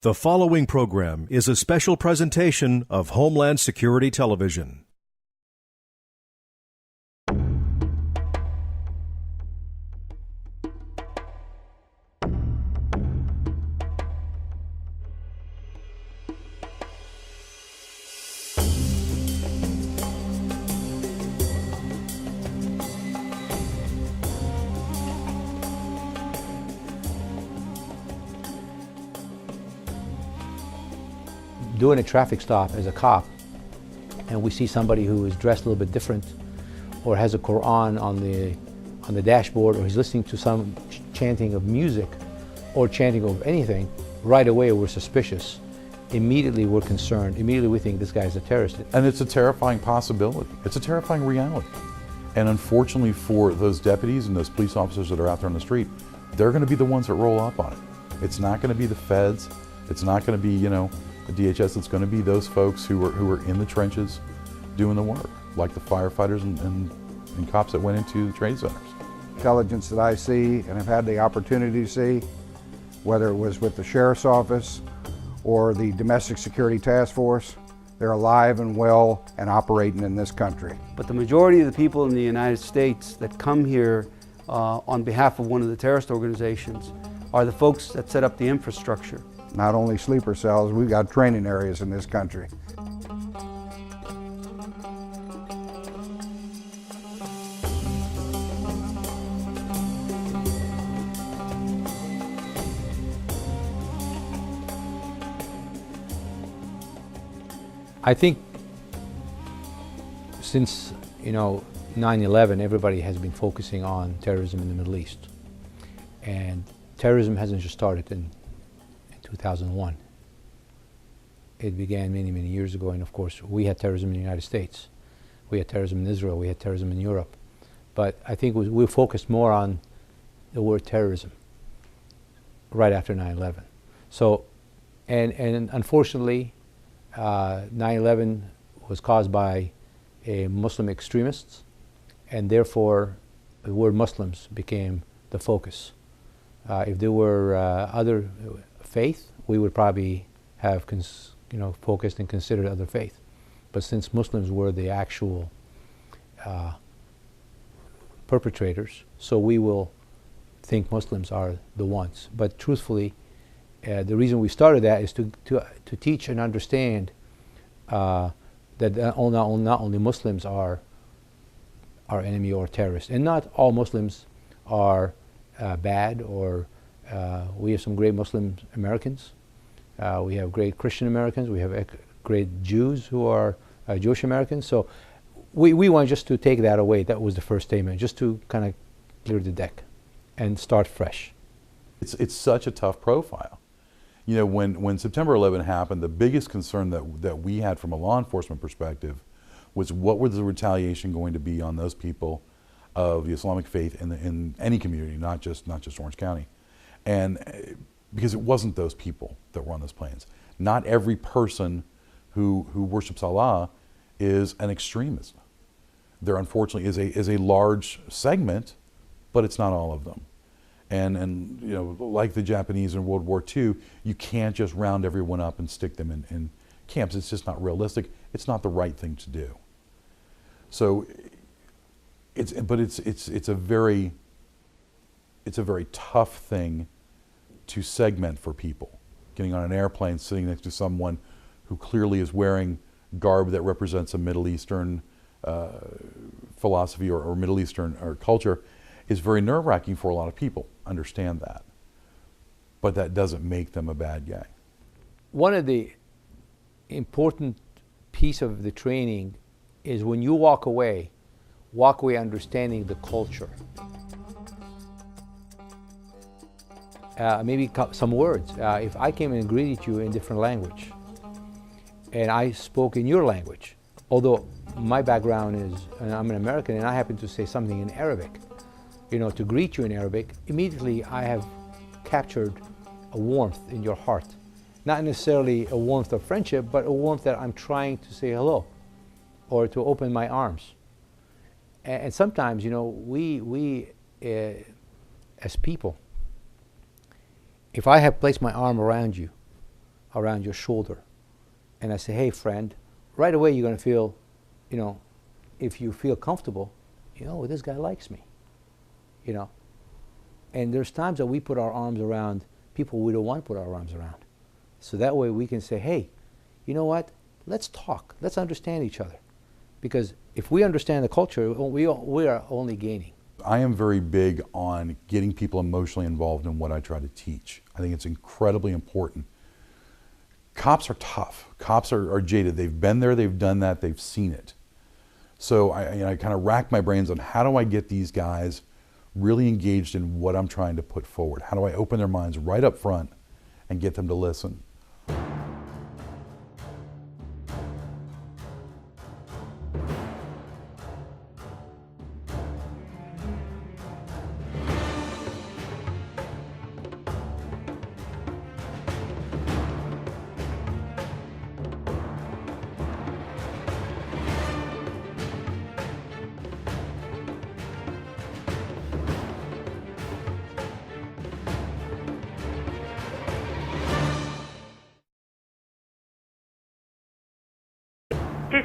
The following program is a special presentation of Homeland Security Television. Doing a traffic stop as a cop, and we see somebody who is dressed a little bit different, or has a Quran on the dashboard, or he's listening to some chanting of music, or chanting of anything, right away we're suspicious. Immediately we're concerned. Immediately we think this guy's a terrorist. And it's a terrifying possibility. It's a terrifying reality. And unfortunately for those deputies and those police officers that are out there on the street, they're going to be the ones that roll up on it. It's not going to be the feds. It's not going to be, the DHS. It's going to be those folks who are in the trenches doing the work, like the firefighters and cops that went into the trade centers. Intelligence that I see and have had the opportunity to see, whether it was with the Sheriff's Office or the Domestic Security Task Force, they're alive and well and operating in this country. But the majority of the people in the United States that come here on behalf of one of the terrorist organizations are the folks that set up the infrastructure. Not only sleeper cells, we've got training areas in this country. I think since 9/11, everybody has been focusing on terrorism in the Middle East, and terrorism hasn't just started in 2001. It began many, many years ago, and of course we had terrorism in the United States. We had terrorism in Israel, we had terrorism in Europe. But I think we focused more on the word terrorism right after 9/11. So, and unfortunately, 9/11 was caused by Muslim extremists, and therefore the word Muslims became the focus. If there were other faith, we would probably have focused and considered other faith. But since Muslims were the actual perpetrators, so we will think Muslims are the ones. But truthfully, the reason we started that is to teach and understand that not only Muslims are our enemy or terrorists, and not all Muslims are bad, or we have some great Muslim Americans. We have great Christian Americans. We have great Jews who are Jewish Americans. So we want just to take that away. That was the first statement, just to kind of clear the deck and start fresh. It's such a tough profile. When September 11 happened, the biggest concern that we had from a law enforcement perspective was what was the retaliation going to be on those people of the Islamic faith in any community, not just Orange County. And because it wasn't those people that were on those planes. Not every person who worships Allah is an extremist. There unfortunately is a large segment, but it's not all of them. And like the Japanese in World War II, you can't just round everyone up and stick them in camps. It's just not realistic. It's not the right thing to do. So it's a very tough thing to segment for people. Getting on an airplane, sitting next to someone who clearly is wearing garb that represents a Middle Eastern philosophy or Middle Eastern or culture is very nerve-wracking for a lot of people. Understand that. But that doesn't make them a bad guy. One of the important piece of the training is when you walk away understanding the culture. Maybe some words. If I came and greeted you in different language, and I spoke in your language, although my background is, I'm an American, and I happen to say something in Arabic, to greet you in Arabic, immediately I have captured a warmth in your heart. Not necessarily a warmth of friendship, but a warmth that I'm trying to say hello, or to open my arms. And sometimes, we as people, if I have placed my arm around you, around your shoulder, and I say, hey friend, right away you're going to feel, if you feel comfortable, this guy likes me, And there's times that we put our arms around people we don't want to put our arms around. So that way we can say, hey, you know what? Let's talk. Let's understand each other. Because if we understand the culture, we are only gaining. I am very big on getting people emotionally involved in what I try to teach. I think it's incredibly important. Cops are tough. Cops are jaded. They've been there, they've done that, they've seen it. So I kind of rack my brains on how do I get these guys really engaged in what I'm trying to put forward? How do I open their minds right up front and get them to listen?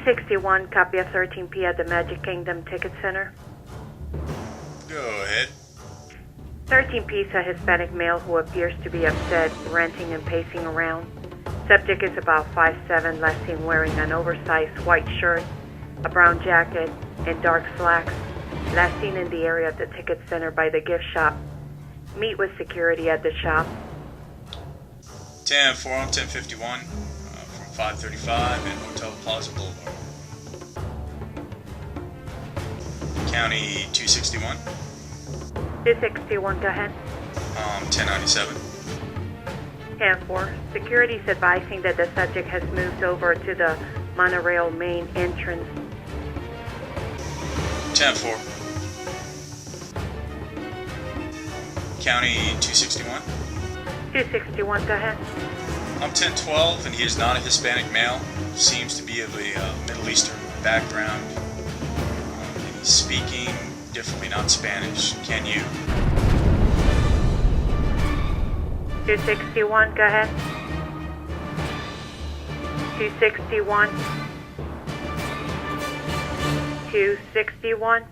.261, copy of 13P at the Magic Kingdom Ticket Center. Go ahead. 13P is a Hispanic male who appears to be upset, ranting and pacing around. Subject is about 5'7", last seen wearing an oversized white shirt, a brown jacket, and dark slacks. Last seen in the area of the ticket center by the gift shop. Meet with security at the shop. 10-4 on 1051 from 535 and Hotel Plaza Boulevard. County 261. 261, go ahead. 1097. 10-4. Security is advising that the subject has moved over to the monorail main entrance. 10-4. County 261. 261, go ahead. 1012, and he is not a Hispanic male. Seems to be of a Middle Eastern background. And he's speaking differently, not Spanish. Can you? 261, go ahead. 261. 261.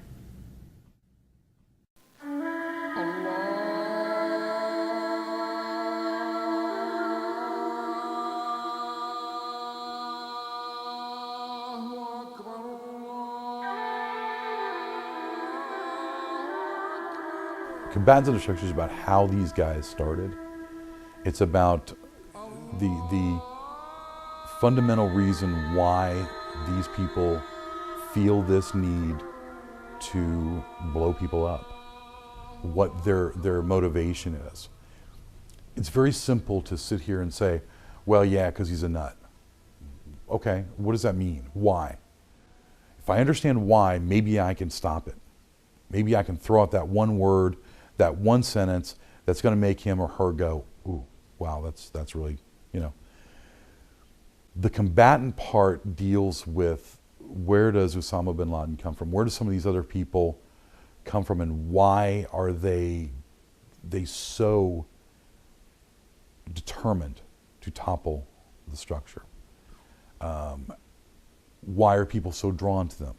Combatants Under Structure is about how these guys started. It's about the fundamental reason why these people feel this need to blow people up, what their motivation is. It's very simple to sit here and say, well, yeah, because he's a nut. Okay, what does that mean? Why? If I understand why, maybe I can stop it. Maybe I can throw out that one word, that one sentence that's going to make him or her go, ooh, wow, that's really, The combatant part deals with where does Osama bin Laden come from? Where do some of these other people come from, and why are they so determined to topple the structure? Why are people so drawn to them?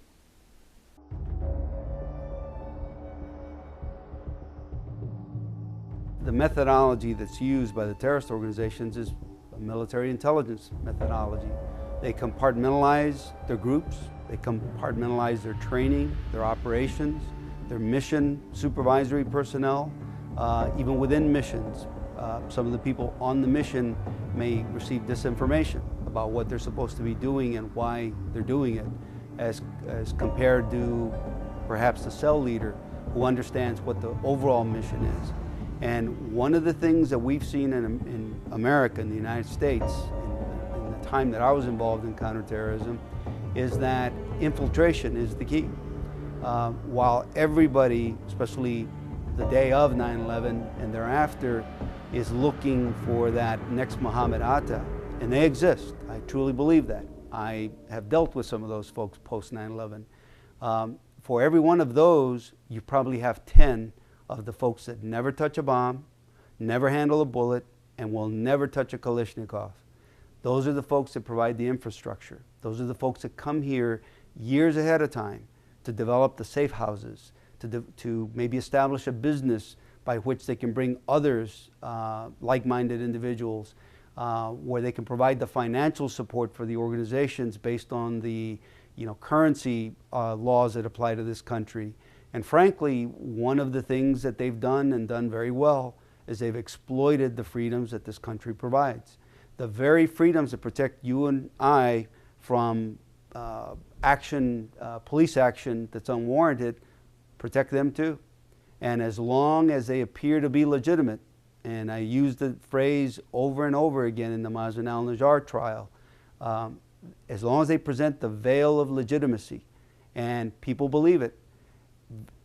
The methodology that's used by the terrorist organizations is a military intelligence methodology. They compartmentalize their groups, they compartmentalize their training, their operations, their mission supervisory personnel, even within missions. Some of the people on the mission may receive disinformation about what they're supposed to be doing and why they're doing it, as compared to perhaps the cell leader who understands what the overall mission is. And one of the things that we've seen in America, in the United States, in the time that I was involved in counterterrorism, is that infiltration is the key. While everybody, especially the day of 9/11 and thereafter, is looking for that next Muhammad Atta, and they exist, I truly believe that. I have dealt with some of those folks post 9/11. For every one of those, you probably have 10 of the folks that never touch a bomb, never handle a bullet, and will never touch a Kalashnikov. Those are the folks that provide the infrastructure. Those are the folks that come here years ahead of time to develop the safe houses, to maybe establish a business by which they can bring others, like-minded individuals, where they can provide the financial support for the organizations based on the currency laws that apply to this country. And frankly, one of the things that they've done and done very well is they've exploited the freedoms that this country provides. The very freedoms that protect you and I from police action that's unwarranted, protect them too. And as long as they appear to be legitimate, and I use the phrase over and over again in the Mazen al-Najjar trial, as long as they present the veil of legitimacy and people believe it,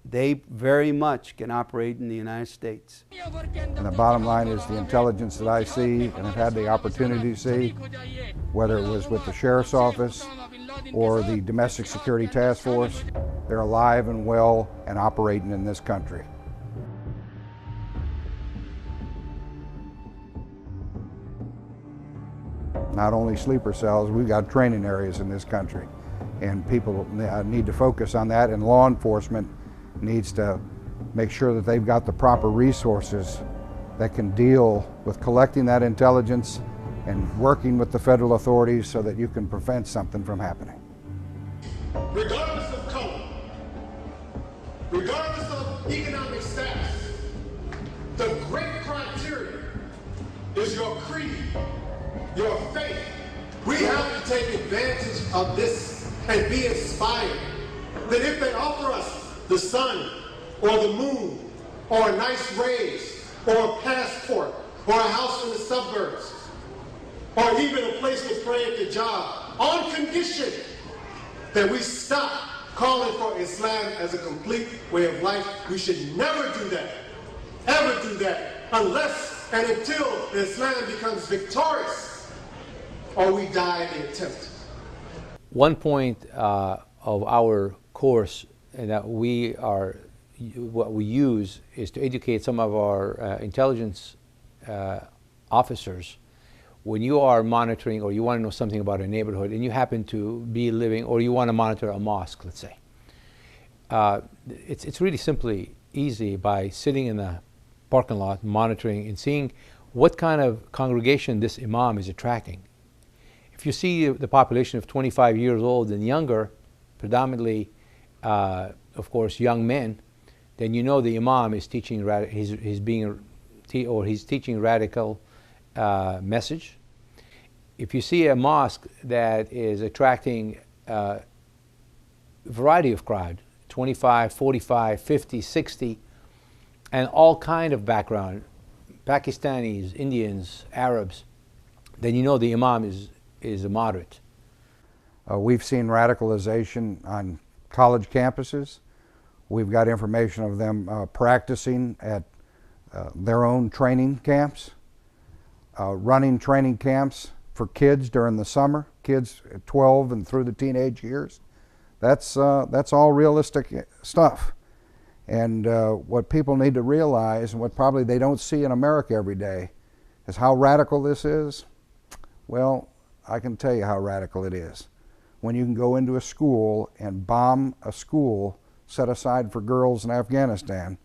they very much can operate in the United States. And the bottom line is the intelligence that I see and have had the opportunity to see, whether it was with the Sheriff's Office or the Domestic Security Task Force, they're alive and well and operating in this country. Not only sleeper cells, we've got training areas in this country. And people need to focus on that, and law enforcement needs to make sure that they've got the proper resources that can deal with collecting that intelligence and working with the federal authorities so that you can prevent something from happening. Regardless of color, regardless of economic status, the great criteria is your creed, your faith. We have to take advantage of this and be inspired that if they offer us the sun or the moon or a nice raise or a passport or a house in the suburbs or even a place to pray at the job, on condition that we stop calling for Islam as a complete way of life. We should never do that, ever do that, unless and until Islam becomes victorious or we die in the attempt. One point of our course that what we use is to educate some of our intelligence officers. When you are monitoring or you want to know something about a neighborhood and you happen to be living, or you want to monitor a mosque, let's say, it's really simply easy by sitting in the parking lot monitoring and seeing what kind of congregation this imam is attracting. If you see the population of 25 years old and younger, predominantly, of course, young men, then you know the imam is teaching he's teaching radical message. If you see a mosque that is attracting a variety of crowd, 25, 45, 50, 60, and all kind of background, Pakistanis, Indians, Arabs, then you know the imam is a moderate. We've seen radicalization on college campuses. We've got information of them practicing at their own training camps, running training camps for kids during the summer, kids at 12 and through the teenage years. That's all realistic stuff. And what people need to realize, and what probably they don't see in America every day, is how radical this is. Well, I can tell you how radical it is. When you can go into a school and bomb a school set aside for girls in Afghanistan,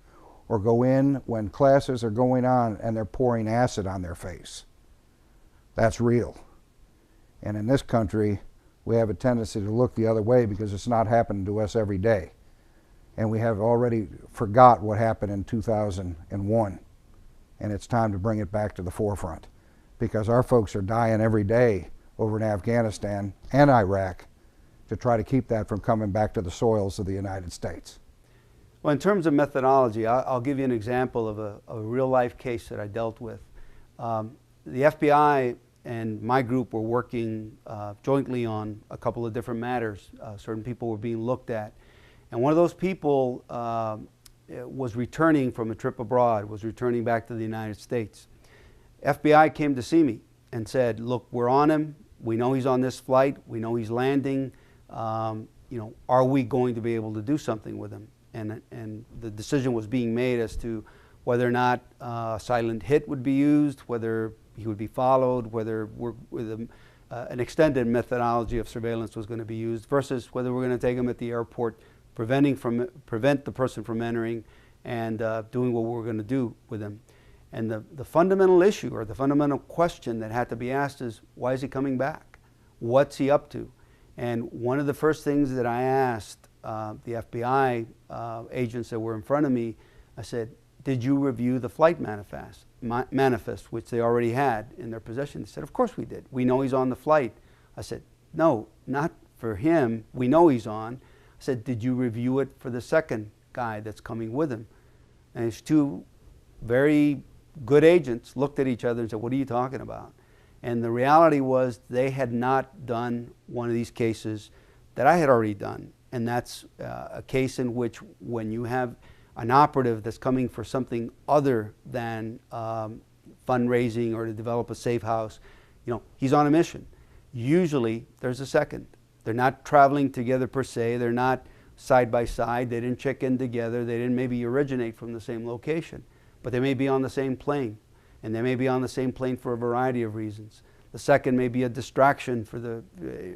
or go in when classes are going on and they're pouring acid on their face. That's real. And in this country, we have a tendency to look the other way because it's not happening to us every day. And we have already forgot what happened in 2001. And it's time to bring it back to the forefront, because our folks are dying every day over in Afghanistan and Iraq to try to keep that from coming back to the soils of the United States. Well, in terms of methodology, I'll give you an example of a real-life case that I dealt with. The FBI and my group were working jointly on a couple of different matters. Certain people were being looked at. And one of those people was returning from a trip abroad, was returning back to the United States. FBI came to see me and said, look, we're on him. We know he's on this flight. We know he's landing. Are we going to be able to do something with him? And the decision was being made as to whether or not a silent hit would be used, whether he would be followed, whether an extended methodology of surveillance was going to be used, versus whether we're going to take him at the airport, prevent the person from entering, and doing what we're going to do with him. And the fundamental issue, or the fundamental question that had to be asked is, why is he coming back? What's he up to? And one of the first things that I asked the FBI agents that were in front of me, I said, did you review the flight manifest, which they already had in their possession? They said, of course we did. We know he's on the flight. I said, no, not for him. We know he's on. I said, did you review it for the second guy that's coming with him? And his two very good agents looked at each other and said, what are you talking about? And the reality was they had not done one of these cases that I had already done. And that's a case in which, when you have an operative that's coming for something other than fundraising or to develop a safe house, he's on a mission. Usually there's a second. They're not traveling together per se. They're not side by side. They didn't check in together. They didn't maybe originate from the same location, but they may be on the same plane, and they may be on the same plane for a variety of reasons. The second may be a distraction for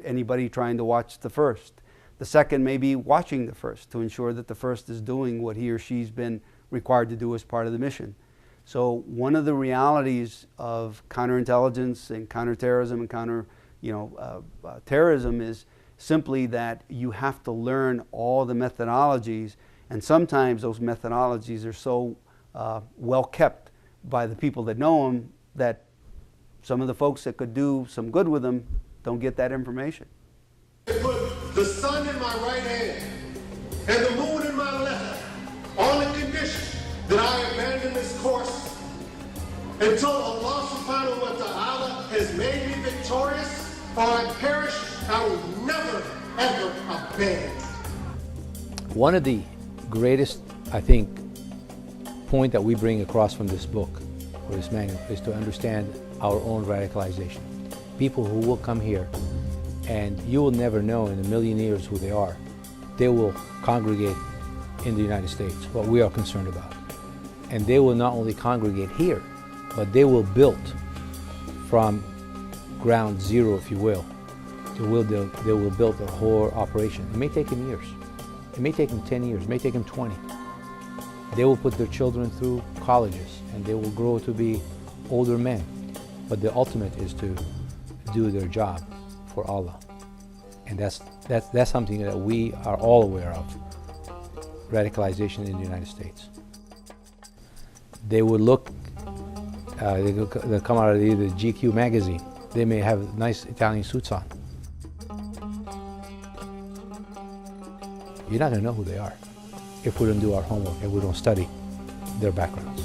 anybody trying to watch the first. The second may be watching the first to ensure that the first is doing what he or she's been required to do as part of the mission. So one of the realities of counterintelligence and counterterrorism and terrorism is simply that you have to learn all the methodologies, and sometimes those methodologies are so well kept by the people that know them that some of the folks that could do some good with them don't get that information. Put the sun in my right hand and the moon in my left, on the condition that I abandon this course until Allah subhanahu wa ta'ala has made me victorious, or I perish. I will never ever abandon. One of the greatest, I think, point that we bring across from this book, or this manual, is to understand our own radicalization. People who will come here, and you will never know in a million years who they are. They will congregate in the United States, what we are concerned about. And they will not only congregate here, but they will build from ground zero, if you will. They will build a whole operation. It may take them years. It may take them 10 years. It may take them 20. They will put their children through colleges, and they will grow to be older men. But the ultimate is to do their job for Allah. And that's something that we are all aware of, radicalization in the United States. They would look, they'll come out of the GQ magazine. They may have nice Italian suits on. You're not going to know who they are if we don't do our homework, if we don't study their backgrounds.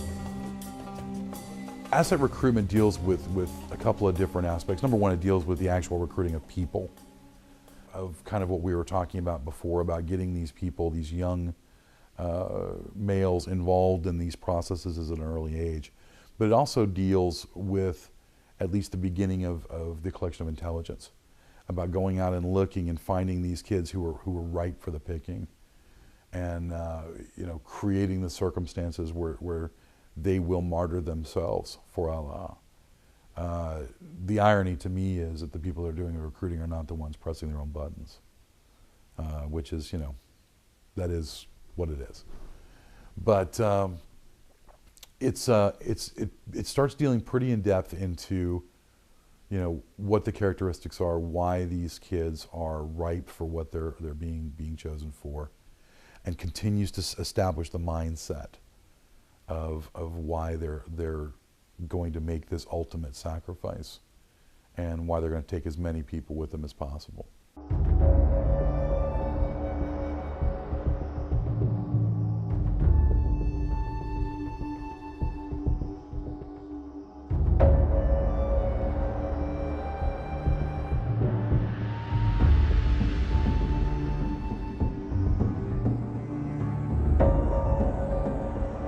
Asset recruitment deals with a couple of different aspects. Number one, it deals with the actual recruiting of people, of kind of what we were talking about before, about getting these people, these young males, involved in these processes at an early age. But it also deals with at least the beginning of the collection of intelligence, about going out and looking and finding these kids who are ripe for the picking, and creating the circumstances where they will martyr themselves for Allah. The irony to me is that the people that are doing the recruiting are not the ones pressing their own buttons, which is, that is what it is. But it starts dealing pretty in depth into, what the characteristics are, why these kids are ripe for what they're being chosen for, and continues to establish the mindset of why they're going to make this ultimate sacrifice, and why they're going to take as many people with them as possible.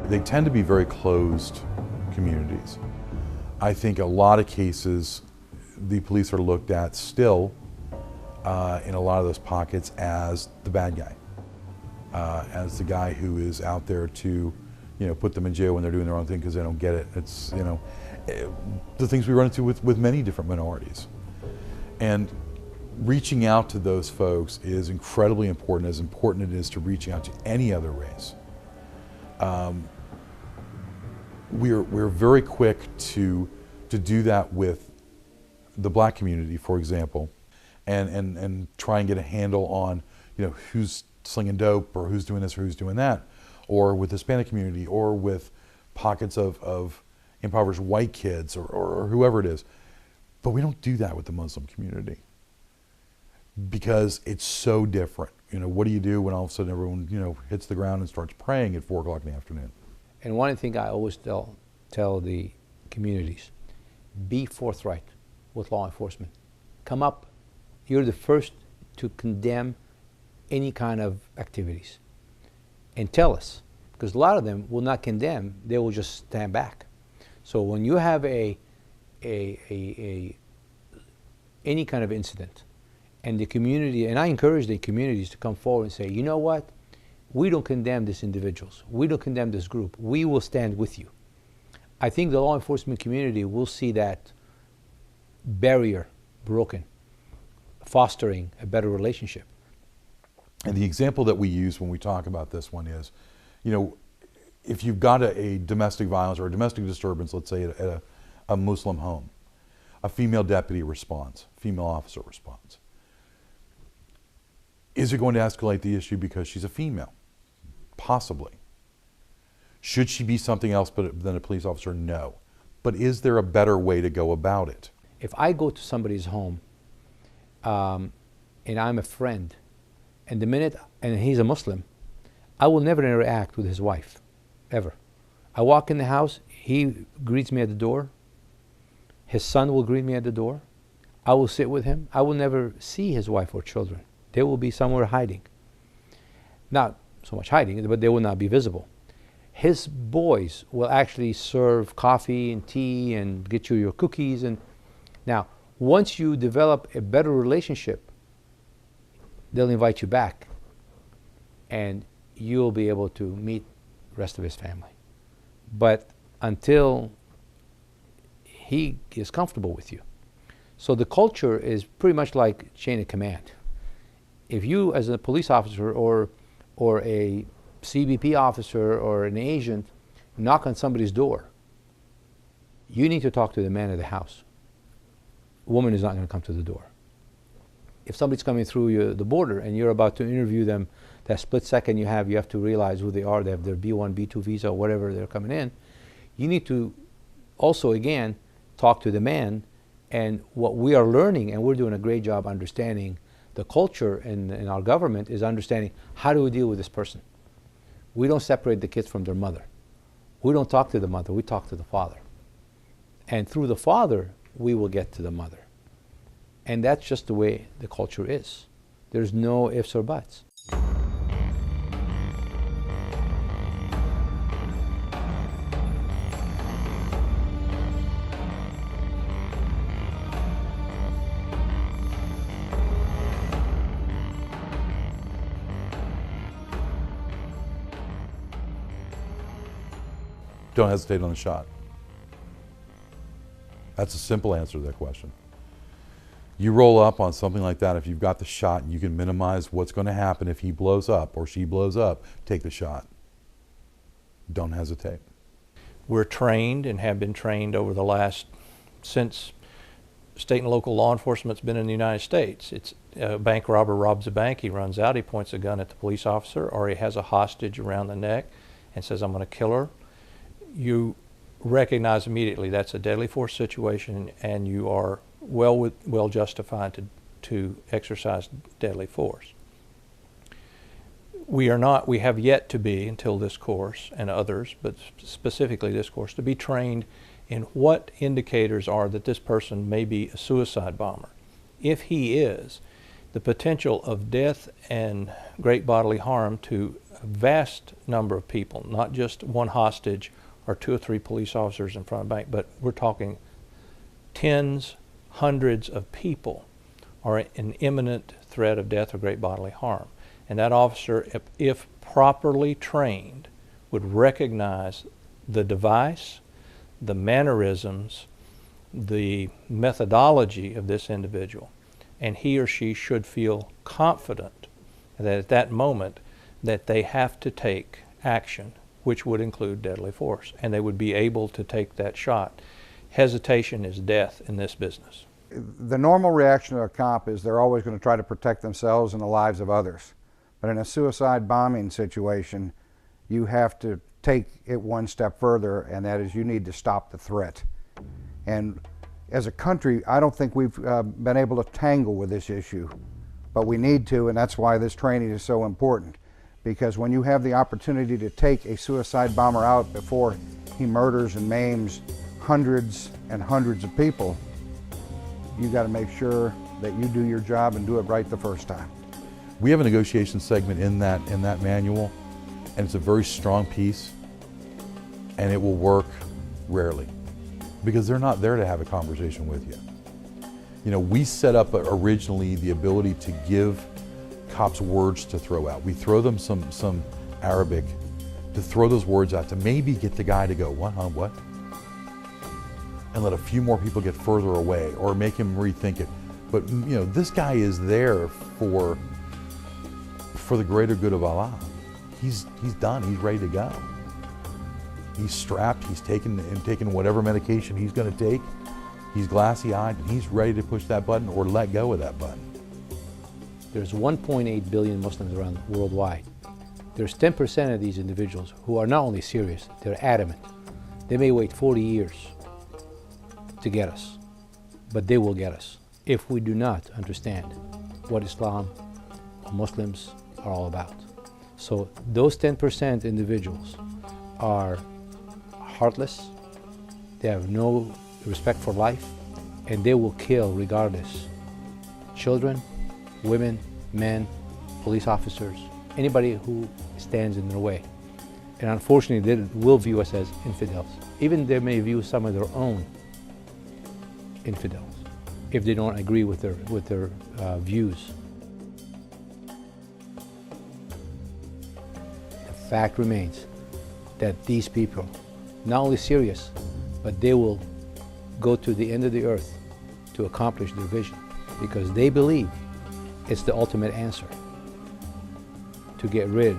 They tend to be very closed communities. I think a lot of cases, the police are looked at still in a lot of those pockets as the bad guy, as the guy who is out there to, put them in jail when they're doing their own thing because they don't get it. It's, the things we run into with many different minorities. And reaching out to those folks is incredibly important, as important it is to reaching out to any other race. We're very quick to do that with the black community, for example, and try and get a handle on, who's slinging dope or who's doing this or who's doing that, or with the Hispanic community, or with pockets of impoverished white kids, or whoever it is. But we don't do that with the Muslim community because it's so different. What do you do when all of a sudden everyone, hits the ground and starts praying at 4 o'clock in the afternoon? And one thing I always tell the communities, be forthright with law enforcement. Come up, you're the first to condemn any kind of activities. And tell us, because a lot of them will not condemn, they will just stand back. So when you have any kind of incident, and the community, and I encourage the communities to come forward and say, you know what, we don't condemn these individuals, we don't condemn this group, we will stand with you. I think the law enforcement community will see that barrier broken, fostering a better relationship. And the example that we use when we talk about this one is, if you've got a domestic violence or a domestic disturbance, let's say at a Muslim home, a female deputy responds, female officer responds. Is it going to escalate the issue because she's a female? Possibly. Should she be something else than a police officer? No. But is there a better way to go about it? If I go to somebody's home and I'm a friend, and he's a Muslim, I will never interact with his wife, ever. I walk in the house, he greets me at the door, his son will greet me at the door, I will sit with him, I will never see his wife or children. They will be somewhere hiding. Not so much hiding, but they will not be visible. His boys will actually serve coffee and tea and get you your cookies. And now, once you develop a better relationship, they'll invite you back and you'll be able to meet the rest of his family. But until he is comfortable with you. So the culture is pretty much like chain of command. If you, as a police officer or a CBP officer or an agent, knock on somebody's door, you need to talk to the man of the house. A woman is not going to come to the door. If somebody's coming through the border and you're about to interview them, that split second you have to realize who they are. They have their B1, B2 visa, or whatever they're coming in. You need to also, again, talk to the man. And what we are learning, and we're doing a great job understanding the culture in our government, is understanding how do we deal with this person. We don't separate the kids from their mother. We don't talk to the mother, we talk to the father. And through the father, we will get to the mother. And that's just the way the culture is. There's no ifs or buts. Don't hesitate on the shot. That's a simple answer to that question. You roll up on something like that, if you've got the shot and you can minimize what's going to happen if he blows up or she blows up, take the shot. Don't hesitate. We're trained and have been trained over the since state and local law enforcement's been in the United States. It's a bank robber robs a bank, he runs out, he points a gun at the police officer, or he has a hostage around the neck and says, I'm going to kill her. You recognize immediately that's a deadly force situation and you are well justified to exercise deadly force. We have yet to be, until this course and others, but specifically this course, to be trained in what indicators are that this person may be a suicide bomber. If he is, the potential of death and great bodily harm to a vast number of people, not just one hostage or 2 or 3 police officers in front of a bank, but we're talking tens, hundreds of people are an imminent threat of death or great bodily harm. And that officer, if properly trained, would recognize the device, the mannerisms, the methodology of this individual, and he or she should feel confident that at that moment that they have to take action, which would include deadly force, and they would be able to take that shot. Hesitation is death in this business. The normal reaction of a cop is they're always going to try to protect themselves and the lives of others. But in a suicide bombing situation, you have to take it one step further, and that is you need to stop the threat. And as a country, I don't think we've been able to tangle with this issue, but we need to, and that's why this training is so important. Because when you have the opportunity to take a suicide bomber out before he murders and maims hundreds and hundreds of people, you got to make sure that you do your job and do it right the first time. We have a negotiation segment in that manual, and it's a very strong piece, and it will work rarely because they're not there to have a conversation with you. You know, we set up originally the ability to give cops words to throw out. We throw them some Arabic to throw those words out to maybe get the guy to go, what, huh, what? And let a few more people get further away or make him rethink it. But you know, this guy is there for the greater good of Allah. He's done, he's ready to go. He's strapped, he's taken whatever medication he's gonna take. He's glassy-eyed, and he's ready to push that button or let go of that button. There's 1.8 billion Muslims around worldwide. There's 10% of these individuals who are not only serious, they're adamant. They may wait 40 years to get us, but they will get us if we do not understand what Islam or Muslims are all about. So those 10% individuals are heartless, they have no respect for life, and they will kill regardless. Children, women, men, police officers, anybody who stands in their way. And unfortunately, they will view us as infidels. Even they may view some of their own infidels if they don't agree with their views. The fact remains that these people, not only serious, but they will go to the end of the earth to accomplish their vision because they believe it's the ultimate answer to get rid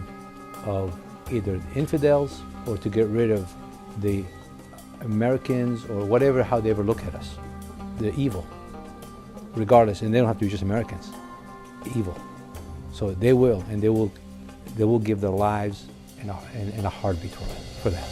of either the infidels or to get rid of the Americans or whatever, how they ever look at us, the evil, regardless, and they don't have to be just Americans, evil. So they will, and they will give their lives and a heartbeat for that.